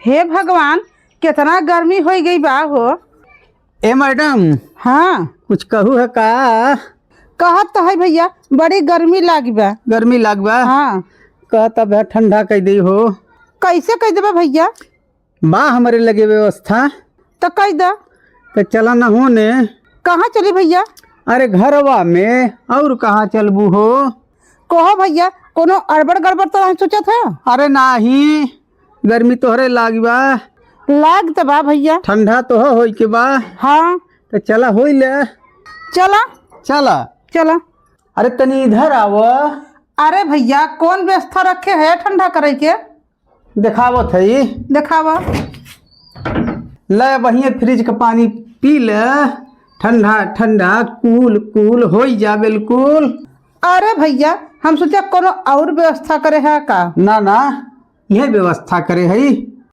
हे भगवान, कितना गर्मी हो गई बा हो। ए मैडम, हाँ, कुछ कहू है का? कहत तो है भैया, बड़ी गर्मी लागी बा। गर्मी लागबा? हाँ, कहता बा ठंडा कह दी हो। कैसे कह देबा भैया? बा हमारे लगे व्यवस्था, तो कह दा। तो चला न होने। कहाँ चली भैया? अरे घरवा में, और कहाँ चलबू हो? कहो भैया, कोनो अड़बड़ गड़बड़ तो नहीं सोचा था? अरे नाही, गर्मी तोहरे लागबा, लाग तो बा भैया। ठंडा तो हो के बा। हाँ, तो चला हो ले। चला चला। चला। अरे तनी इधर आव। अरे भैया, कौन व्यवस्था रखे है ठंडा करे के? दिखावो थई। दिखावा। ले बढ़िया फ्रिज का पानी पी ले, ठंडा ठंडा कूल कूल हो जा बिल्कुल। अरे भैया, हम सोचा कोनो और व्यवस्था करे है का? ना ना, यह व्यवस्था करे है।